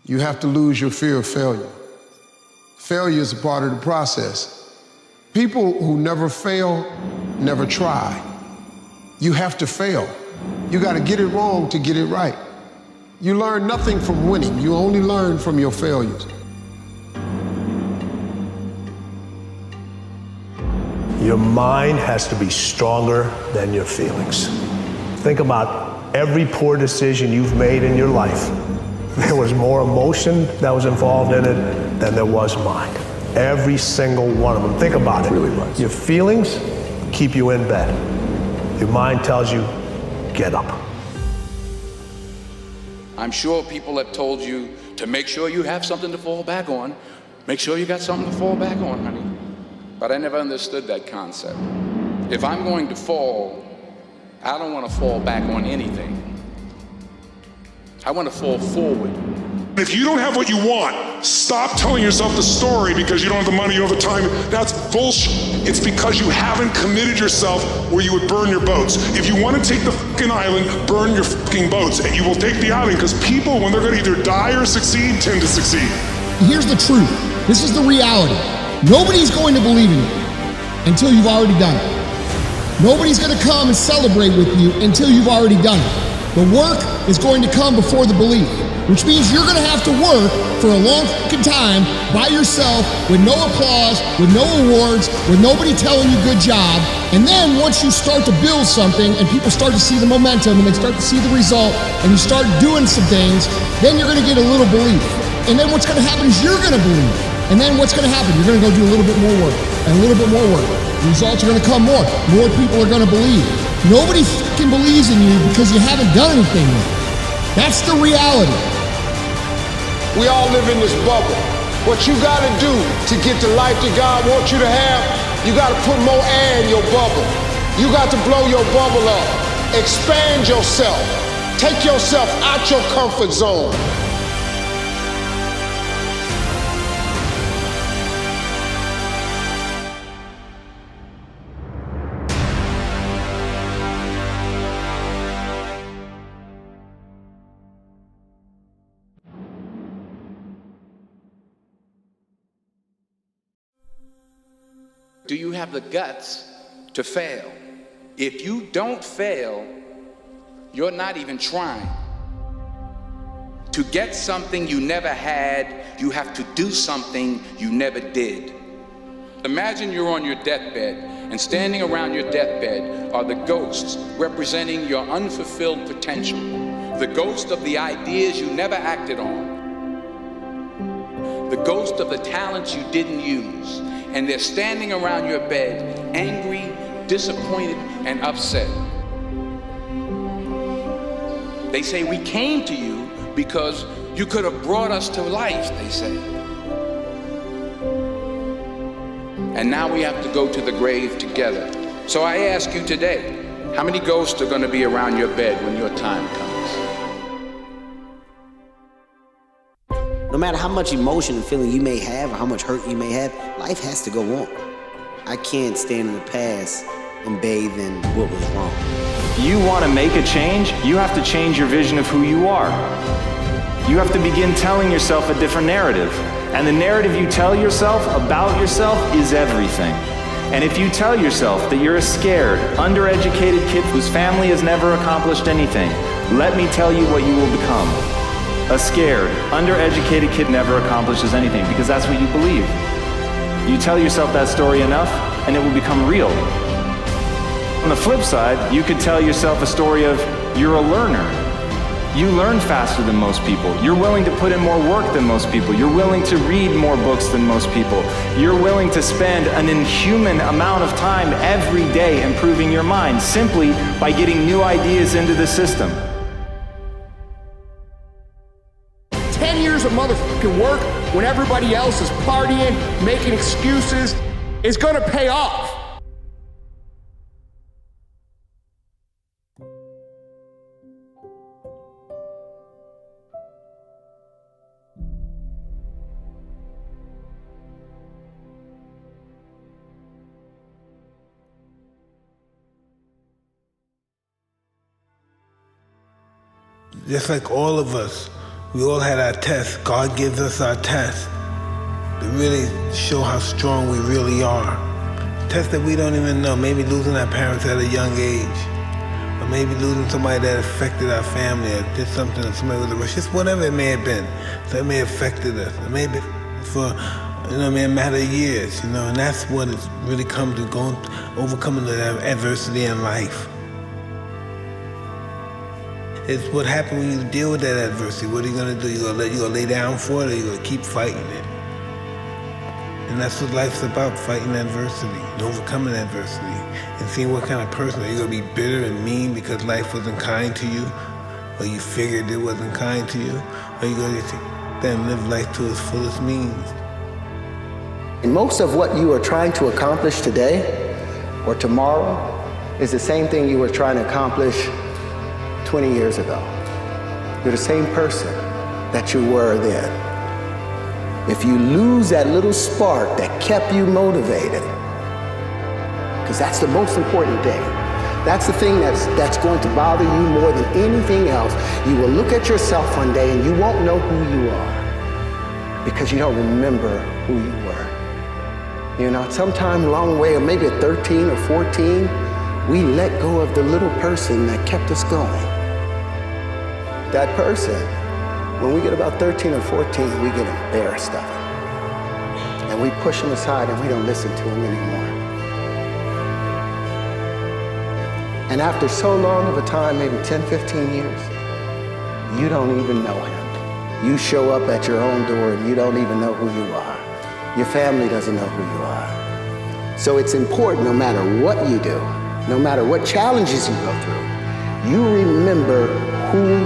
You have to lose your fear of failure. Failure is a part of the process. People who never fail never try. You have to fail. You got to get it wrong to get it right. You learn nothing from winning. You only learn from your failures. Your mind has to be stronger than your feelings. Think about every poor decision you've made in your life. There was more emotion that was involved in it than there was mind. Every single one of them. Think about it. Really was. Your feelings keep you in bed. Your mind tells you, get up. I'm sure people have told you to make sure you have something to fall back on. Make sure you got something to fall back on, honey. But I never understood that concept. If I'm going to fall, I don't want to fall back on anything. I want to fall forward. If you don't have what you want, stop telling yourself the story because you don't have the money, you don't have the time. That's bullshit. It's because you haven't committed yourself where you would burn your boats. If you want to take the fucking island, burn your fucking boats. And you will take the island because people, when they're going to either die or succeed, tend to succeed. Here's the truth. This is the reality. Nobody's going to believe in you until you've already done it. Nobody's going to come and celebrate with you until you've already done it. The work is going to come before the belief, which means you're going to have to work for a long fucking time by yourself with no applause, with no awards, with nobody telling you good job. And then once you start to build something and people start to see the momentum and they start to see the result and you start doing some things, then you're going to get a little belief. And then what's going to happen is you're going to believe. And then what's going to happen? You're going to go do a little bit more work and a little bit more work. The results are going to come more. More people are going to believe. Nobody fucking believes in you because you haven't done anything yet. That's the reality. We all live in this bubble. What you got to do to get the life that God wants you to have, you got to put more air in your bubble. You got to blow your bubble up. Expand yourself. Take yourself out your comfort zone. Do you have the guts to fail? If you don't fail, you're not even trying. To get something you never had, you have to do something you never did. Imagine you're on your deathbed, and standing around your deathbed are the ghosts representing your unfulfilled potential, the ghost of the ideas you never acted on, the ghost of the talents you didn't use. And they're standing around your bed, angry, disappointed, and upset. They say, we came to you because you could have brought us to life, they say. And now we have to go to the grave together. So I ask you today, how many ghosts are going to be around your bed when your time comes? No matter how much emotion and feeling you may have or how much hurt you may have, life has to go on. I can't stand in the past and bathe in what was wrong. You want to make a change, you have to change your vision of who you are. You have to begin telling yourself a different narrative. And the narrative you tell yourself about yourself is everything. And if you tell yourself that you're a scared, undereducated kid whose family has never accomplished anything, let me tell you what you will become. A scared, undereducated kid never accomplishes anything because that's what you believe. You tell yourself that story enough and it will become real. On the flip side, you could tell yourself a story of you're a learner. You learn faster than most people. You're willing to put in more work than most people. You're willing to read more books than most people. You're willing to spend an inhuman amount of time every day improving your mind simply by getting new ideas into the system. 10 years of motherfucking work when everybody else is partying, making excuses, is gonna pay off. Just like all of us We all had our tests. God gives us our tests to really show how strong we really are. Tests that we don't even know. Maybe losing our parents at a young age. Or maybe losing somebody that affected our family or did something to somebody with a rush. Just whatever it may have been. So it may have affected us. It may be for, a matter of years, and that's what it's really come to, overcoming the adversity in life. It's what happens when you deal with that adversity. What are you gonna do? You gonna lay down for it, or you gonna keep fighting it? And that's what life's about, fighting adversity and overcoming adversity and seeing what kind of person. Are you gonna be bitter and mean because life wasn't kind to you, or you figured it wasn't kind to you? Or are you gonna then live life to its fullest means? And most of what you are trying to accomplish today or tomorrow is the same thing you were trying to accomplish 20 years ago. You're the same person that you were then. If you lose that little spark that kept you motivated, because that's the most important thing. That's the thing that's going to bother you more than anything else. You will look at yourself one day and you won't know who you are because you don't remember who you were. Sometime along the way, or maybe at 13 or 14, we let go of the little person that kept us going. That person, when we get about 13 or 14, we get embarrassed of him. And we push him aside and we don't listen to him anymore. And after so long of a time, maybe 10, 15 years, you don't even know him. You show up at your own door and you don't even know who you are. Your family doesn't know who you are. So it's important, no matter what you do, no matter what challenges you go through, you remember who